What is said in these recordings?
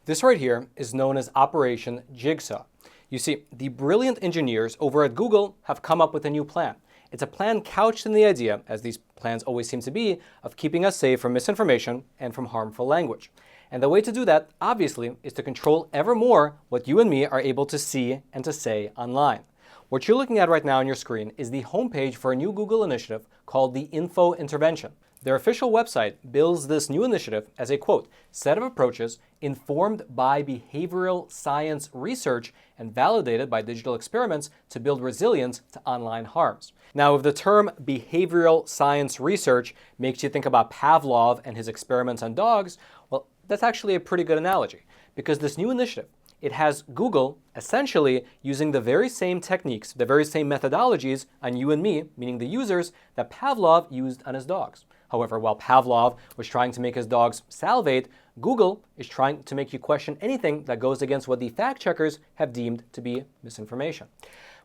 This right here is known as Operation Jigsaw. You see, the brilliant engineers over at Google have come up with a new plan. It's a plan couched in the idea, as these plans always seem to be, of keeping us safe from misinformation and from harmful language. And the way to do that, obviously, is to control ever more what you and me are able to see and to say online. What you're looking at right now on your screen is the homepage for a new Google initiative called the Info Intervention. Their official website bills this new initiative as a, quote, set of approaches informed by behavioral science research and validated by digital experiments to build resilience to online harms. Now, if the term behavioral science research makes you think about Pavlov and his experiments on dogs, well, that's actually a pretty good analogy, because this new initiative, it has Google essentially using the very same techniques, the very same methodologies on you and me, meaning the users, that Pavlov used on his dogs. However, while Pavlov was trying to make his dogs salivate, Google is trying to make you question anything that goes against what the fact checkers have deemed to be misinformation.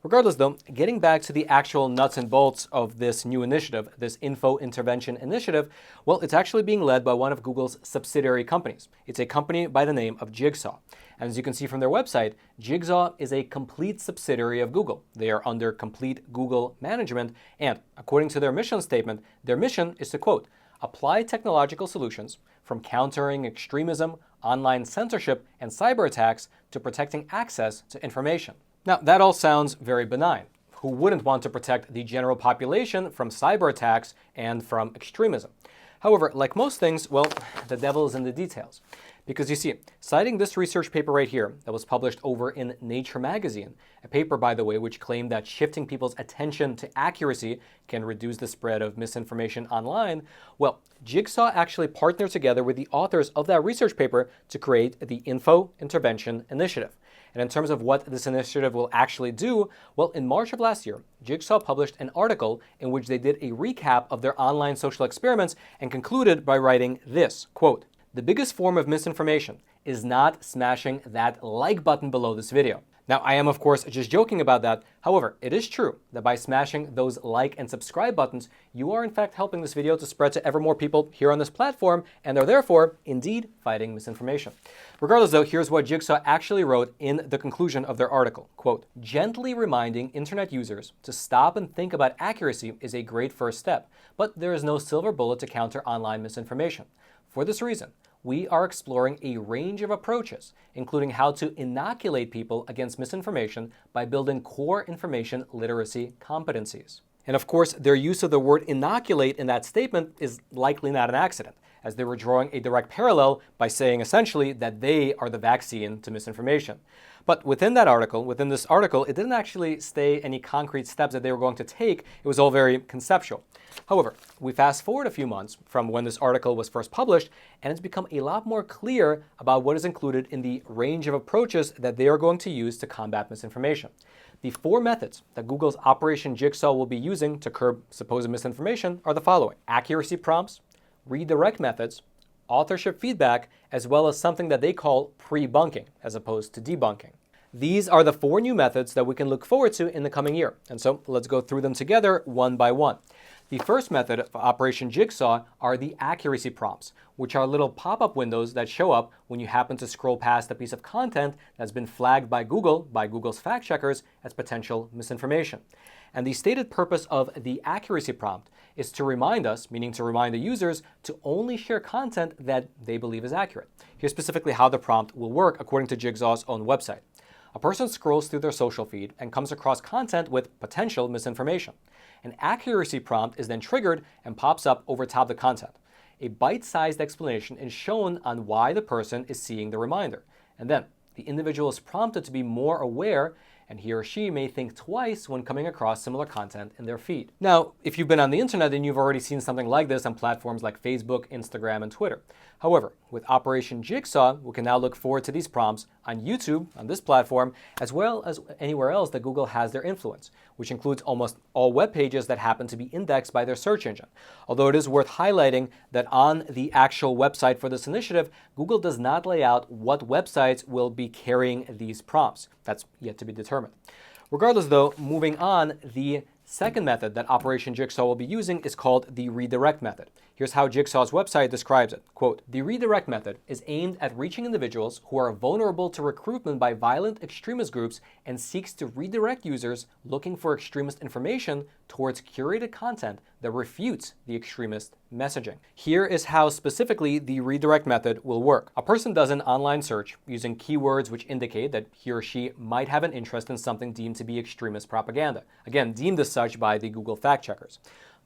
Regardless though, getting back to the actual nuts and bolts of this new initiative, this Info Intervention initiative, well, it's actually being led by one of Google's subsidiary companies. It's a company by the name of Jigsaw. And as you can see from their website, Jigsaw is a complete subsidiary of Google. They are under complete Google management, and according to their mission statement, their mission is to, quote, apply technological solutions from countering extremism, online censorship, and cyber attacks to protecting access to information. Now, that all sounds very benign. Who wouldn't want to protect the general population from cyber attacks and from extremism? However, like most things, well, the devil is in the details. Because you see, citing this research paper right here that was published over in Nature magazine, a paper, by the way, which claimed that shifting people's attention to accuracy can reduce the spread of misinformation online, well, Jigsaw actually partnered together with the authors of that research paper to create the Info Intervention Initiative. And in terms of what this initiative will actually do, well, in March of last year, Jigsaw published an article in which they did a recap of their online social experiments and concluded by writing this, quote, the biggest form of misinformation is not smashing that like button below this video. Now, I am, of course, just joking about that. However, it is true that by smashing those like and subscribe buttons, you are in fact helping this video to spread to ever more people here on this platform and are therefore indeed fighting misinformation. Regardless though, here's what Jigsaw actually wrote in the conclusion of their article. Quote, gently reminding internet users to stop and think about accuracy is a great first step, but there is no silver bullet to counter online misinformation. For this reason, we are exploring a range of approaches, including how to inoculate people against misinformation by building core information literacy competencies. And of course, their use of the word inoculate in that statement is likely not an accident, as they were drawing a direct parallel by saying essentially that they are the vaccine to misinformation. But within this article, it didn't actually state any concrete steps that they were going to take. It was all very conceptual. However, we fast forward a few months from when this article was first published, and it's become a lot more clear about what is included in the range of approaches that they are going to use to combat misinformation. The 4 methods that Google's Operation Jigsaw will be using to curb supposed misinformation are the following: accuracy prompts, redirect methods, authorship feedback, as well as something that they call prebunking, as opposed to debunking. These are the 4 new methods that we can look forward to in the coming year. And so let's go through them together one by one. The first method of Operation Jigsaw are the accuracy prompts, which are little pop-up windows that show up when you happen to scroll past a piece of content that's been flagged by Google's fact checkers as potential misinformation. And the stated purpose of the accuracy prompt is to remind us, meaning to remind the users, to only share content that they believe is accurate. Here's specifically how the prompt will work according to Jigsaw's own website. A person scrolls through their social feed and comes across content with potential misinformation. An accuracy prompt is then triggered and pops up over top the content. A bite-sized explanation is shown on why the person is seeing the reminder. And then the individual is prompted to be more aware, and he or she may think twice when coming across similar content in their feed. Now, if you've been on the internet, then you've already seen something like this on platforms like Facebook, Instagram, and Twitter. However, with Operation Jigsaw, we can now look forward to these prompts on YouTube, on this platform, as well as anywhere else that Google has their influence, which includes almost all web pages that happen to be indexed by their search engine. Although it is worth highlighting that on the actual website for this initiative, Google does not lay out what websites will be carrying these prompts. That's yet to be determined. Regardless though, moving on, the second method that Operation Jigsaw will be using is called the redirect method. Here's how Jigsaw's website describes it. Quote, "The redirect method is aimed at reaching individuals who are vulnerable to recruitment by violent extremist groups and seeks to redirect users looking for extremist information towards curated content that refutes the extremist messaging." Here is how specifically the redirect method will work. A person does an online search using keywords which indicate that he or she might have an interest in something deemed to be extremist propaganda. Again, deemed as such by the Google fact checkers.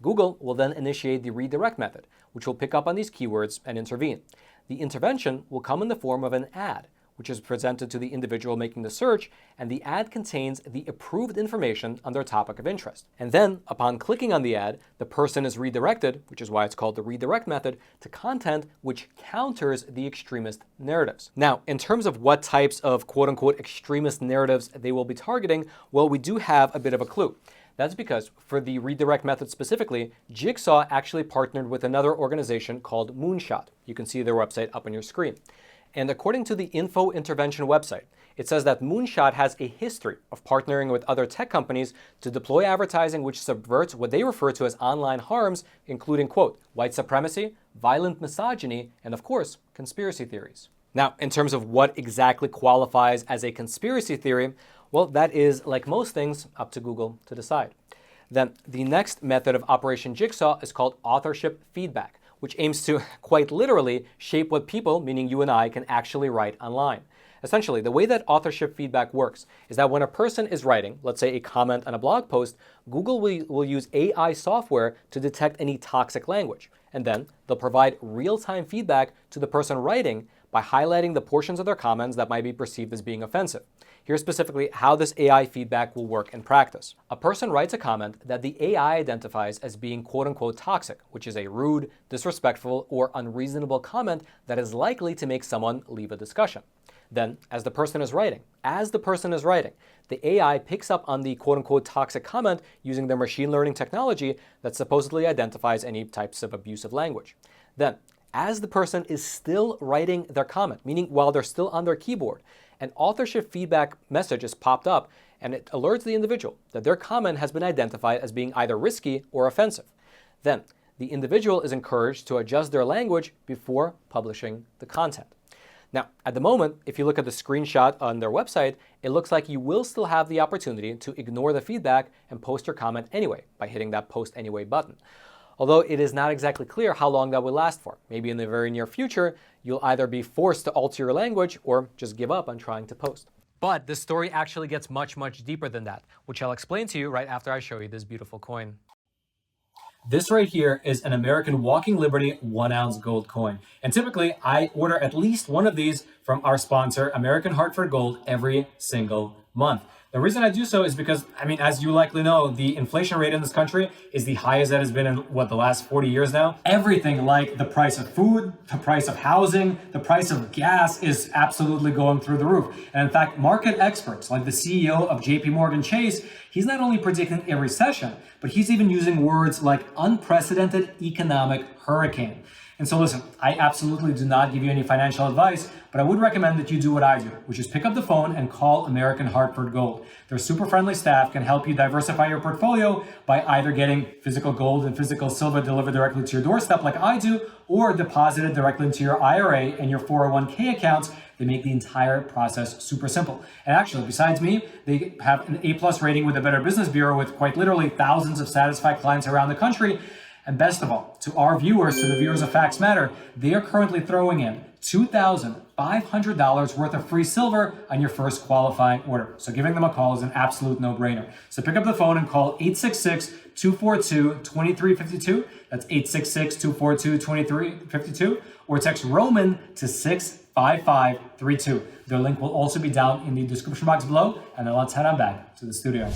Google will then initiate the redirect method, which will pick up on these keywords and intervene. The intervention will come in the form of an ad, which is presented to the individual making the search, and the ad contains the approved information on their topic of interest. And then, upon clicking on the ad, the person is redirected, which is why it's called the redirect method, to content which counters the extremist narratives. Now, in terms of what types of quote-unquote extremist narratives they will be targeting, well, we do have a bit of a clue. That's because for the redirect method specifically, Jigsaw actually partnered with another organization called Moonshot. You can see their website up on your screen. And according to the Info Intervention website, it says that Moonshot has a history of partnering with other tech companies to deploy advertising which subverts what they refer to as online harms, including, quote, white supremacy, violent misogyny, and of course, conspiracy theories. Now, in terms of what exactly qualifies as a conspiracy theory, well, that is, like most things, up to Google to decide. Then the next method of Operation Jigsaw is called Authorship Feedback, which aims to, quite literally, shape what people, meaning you and I, can actually write online. Essentially, the way that authorship feedback works is that when a person is writing, let's say a comment on a blog post, Google will use AI software to detect any toxic language. And then they'll provide real-time feedback to the person writing by highlighting the portions of their comments that might be perceived as being offensive. Here's specifically how this AI feedback will work in practice. A person writes a comment that the AI identifies as being quote-unquote toxic, which is a rude, disrespectful, or unreasonable comment that is likely to make someone leave a discussion. Then, as the person is writing, the AI picks up on the quote-unquote toxic comment using their machine learning technology that supposedly identifies any types of abusive language. Then, as the person is still writing their comment, meaning while they're still on their keyboard, an authorship feedback message is popped up and it alerts the individual that their comment has been identified as being either risky or offensive. Then, the individual is encouraged to adjust their language before publishing the content. Now, at the moment, if you look at the screenshot on their website, it looks like you will still have the opportunity to ignore the feedback and post your comment anyway by hitting that Post Anyway button. Although it is not exactly clear how long that will last for. Maybe in the very near future, you'll either be forced to alter your language or just give up on trying to post. But this story actually gets much, much deeper than that, which I'll explain to you right after I show you this beautiful coin. This right here is an American Walking Liberty 1-ounce gold coin. And typically, I order at least one of these from our sponsor, American Hartford Gold, every single month. The reason I do so is because, as you likely know, the inflation rate in this country is the highest that has been in, the last 40 years now. Everything like the price of food, the price of housing, the price of gas is absolutely going through the roof. And in fact, market experts like the CEO of JP Morgan Chase, he's not only predicting a recession, but he's even using words like unprecedented economic hurricane. And so listen, I absolutely do not give you any financial advice, but I would recommend that you do what I do, which is pick up the phone and call American Hartford Gold. Their super friendly staff can help you diversify your portfolio by either getting physical gold and physical silver delivered directly to your doorstep like I do, or deposited directly into your IRA and your 401k accounts. They make the entire process super simple. And actually, besides me, they have an A+ rating with the Better Business Bureau with quite literally thousands of satisfied clients around the country. And best of all, to our viewers, to the viewers of Facts Matter, they are currently throwing in $2,500 worth of free silver on your first qualifying order. So giving them a call is an absolute no-brainer. So pick up the phone and call 866-242-2352. That's 866-242-2352. Or text Roman to 65532. Their link will also be down in the description box below. And now let's head on back to the studio.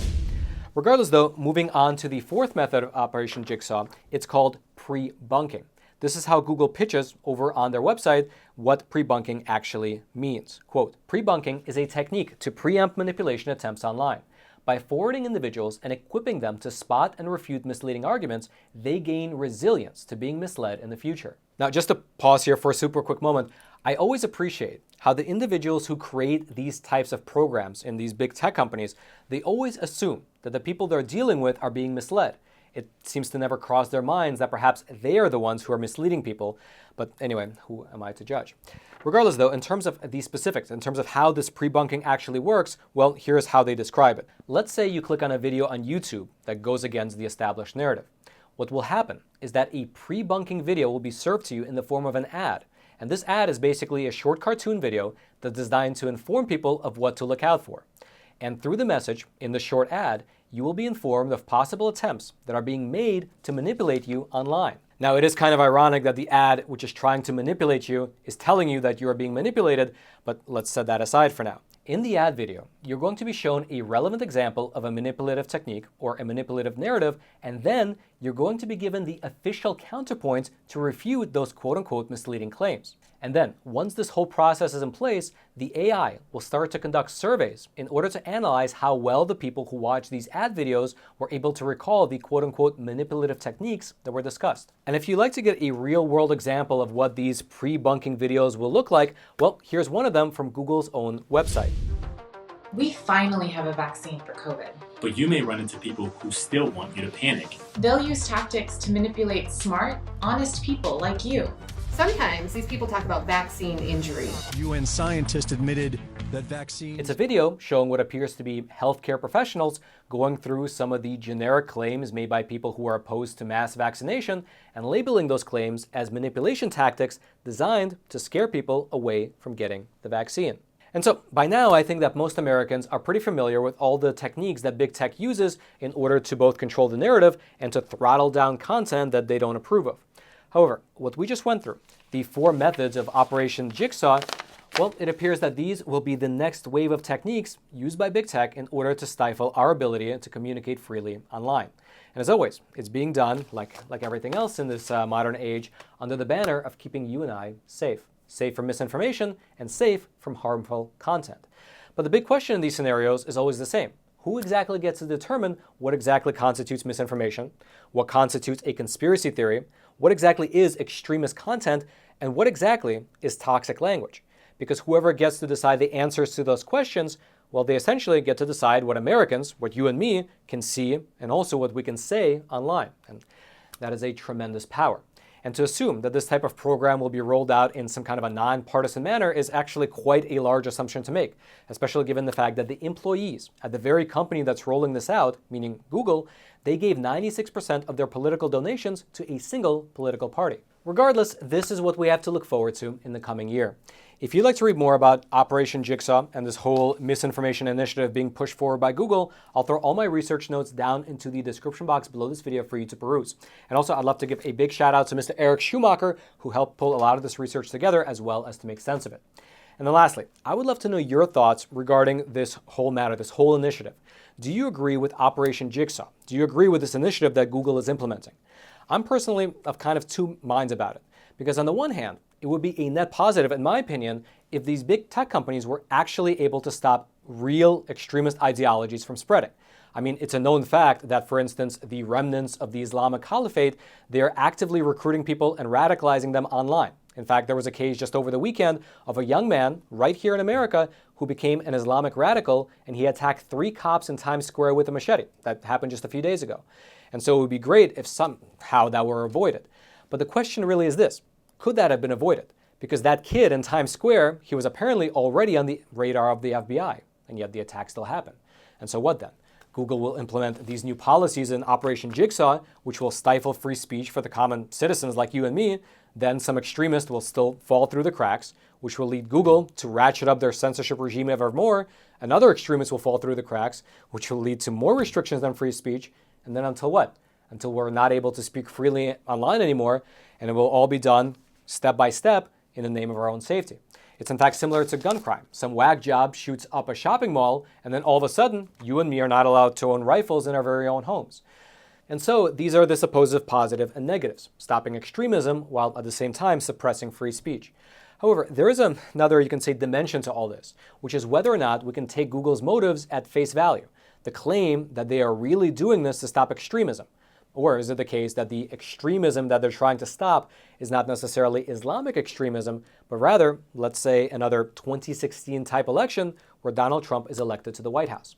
Regardless though, moving on to the fourth method of Operation Jigsaw, it's called prebunking. This is how Google pitches over on their website what prebunking actually means. Quote, prebunking is a technique to preempt manipulation attempts online. By forwarding individuals and equipping them to spot and refute misleading arguments, they gain resilience to being misled in the future. Now, just to pause here for a super quick moment, I always appreciate how the individuals who create these types of programs in these big tech companies, they always assume that the people they're dealing with are being misled. It seems to never cross their minds that perhaps they are the ones who are misleading people. But anyway, who am I to judge? Regardless, though, in terms of the specifics, in terms of how this pre-bunking actually works, well, here's how they describe it. Let's say you click on a video on YouTube that goes against the established narrative. What will happen is that a pre-bunking video will be served to you in the form of an ad. And this ad is basically a short cartoon video that's designed to inform people of what to look out for. And through the message in the short ad, you will be informed of possible attempts that are being made to manipulate you online. Now, it is kind of ironic that the ad, which is trying to manipulate you, is telling you that you are being manipulated, but let's set that aside for now. In the ad video, you're going to be shown a relevant example of a manipulative technique or a manipulative narrative, and then you're going to be given the official counterpoints to refute those quote-unquote misleading claims. And then, once this whole process is in place, the AI will start to conduct surveys in order to analyze how well the people who watch these ad videos were able to recall the quote-unquote manipulative techniques that were discussed. And if you'd like to get a real-world example of what these pre-bunking videos will look like, well, here's one of them from Google's own website. We finally have a vaccine for COVID. But you may run into people who still want you to panic. They'll use tactics to manipulate smart, honest people like you. Sometimes these people talk about vaccine injury. UN scientists admitted that vaccines... It's a video showing what appears to be healthcare professionals going through some of the generic claims made by people who are opposed to mass vaccination and labeling those claims as manipulation tactics designed to scare people away from getting the vaccine. And so by now, I think that most Americans are pretty familiar with all the techniques that big tech uses in order to both control the narrative and to throttle down content that they don't approve of. However, what we just went through, the 4 methods of Operation Jigsaw, well, it appears that these will be the next wave of techniques used by big tech in order to stifle our ability to communicate freely online. And as always, it's being done, like everything else in this modern age, under the banner of keeping you and I safe. Safe from misinformation and safe from harmful content. But the big question in these scenarios is always the same. Who exactly gets to determine what exactly constitutes misinformation, what constitutes a conspiracy theory, what exactly is extremist content, and what exactly is toxic language? Because whoever gets to decide the answers to those questions, well, they essentially get to decide what Americans, what you and me, can see, and also what we can say online. And that is a tremendous power. And to assume that this type of program will be rolled out in some kind of a nonpartisan manner is actually quite a large assumption to make, especially given the fact that the employees at the very company that's rolling this out, meaning Google, they gave 96% of their political donations to a single political party. Regardless, this is what we have to look forward to in the coming year. If you'd like to read more about Operation Jigsaw and this whole misinformation initiative being pushed forward by Google, I'll throw all my research notes down into the description box below this video for you to peruse. And also, I'd love to give a big shout out to Mr. Eric Schumacher, who helped pull a lot of this research together as well as to make sense of it. And then lastly, I would love to know your thoughts regarding this whole matter, this whole initiative. Do you agree with Operation Jigsaw? Do you agree with this initiative that Google is implementing? I'm personally of kind of 2 minds about it. Because on the one hand, it would be a net positive, in my opinion, if these big tech companies were actually able to stop real extremist ideologies from spreading. I mean, it's a known fact that, for instance, the remnants of the Islamic Caliphate, they're actively recruiting people and radicalizing them online. In fact, there was a case just over the weekend of a young man right here in America who became an Islamic radical, and he attacked 3 cops in Times Square with a machete. That happened just a few days ago. And so it would be great if somehow that were avoided. But the question really is this: could that have been avoided? Because that kid in Times Square, he was apparently already on the radar of the FBI, and yet the attack still happened. And so what then? Google will implement these new policies in Operation Jigsaw, which will stifle free speech for the common citizens like you and me. Then some extremists will still fall through the cracks, which will lead Google to ratchet up their censorship regime ever more. Another extremist will fall through the cracks, which will lead to more restrictions on free speech. And then until what? Until we're not able to speak freely online anymore, and it will all be done step by step in the name of our own safety. It's in fact similar to gun crime. Some whack job shoots up a shopping mall, and then all of a sudden, you and me are not allowed to own rifles in our very own homes. And so these are the supposed positive and negatives, stopping extremism while at the same time suppressing free speech. However, there is another, you can say, dimension to all this, which is whether or not we can take Google's motives at face value, the claim that they are really doing this to stop extremism. Or is it the case that the extremism that they're trying to stop is not necessarily Islamic extremism, but rather, let's say, another 2016 type election where Donald Trump is elected to the White House?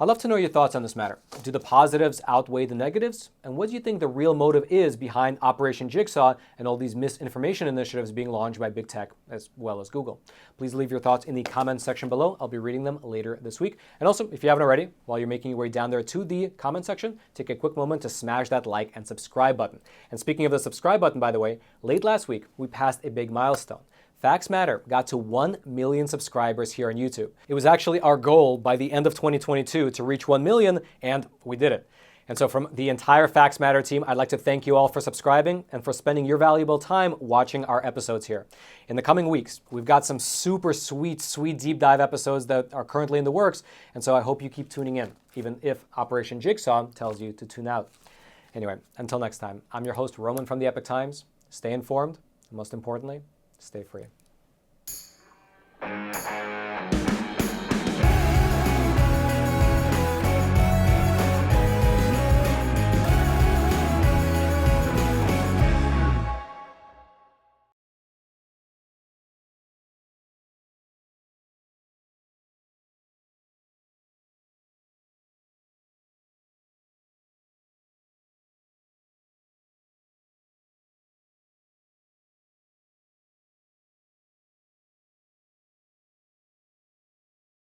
I'd love to know your thoughts on this matter. Do the positives outweigh the negatives? And what do you think the real motive is behind Operation Jigsaw and all these misinformation initiatives being launched by big tech as well as Google? Please leave your thoughts in the comments section below. I'll be reading them later this week. And also, if you haven't already, while you're making your way down there to the comment section, take a quick moment to smash that like and subscribe button. And speaking of the subscribe button, by the way, late last week, we passed a big milestone. Facts Matter got to 1 million subscribers here on YouTube. It was actually our goal by the end of 2022 to reach 1 million, and we did it. And so from the entire Facts Matter team, I'd like to thank you all for subscribing and for spending your valuable time watching our episodes here. In the coming weeks, we've got some super sweet deep dive episodes that are currently in the works, and so I hope you keep tuning in, even if Operation Jigsaw tells you to tune out. Anyway, until next time, I'm your host, Roman from the Epoch Times. Stay informed, and most importantly, stay free.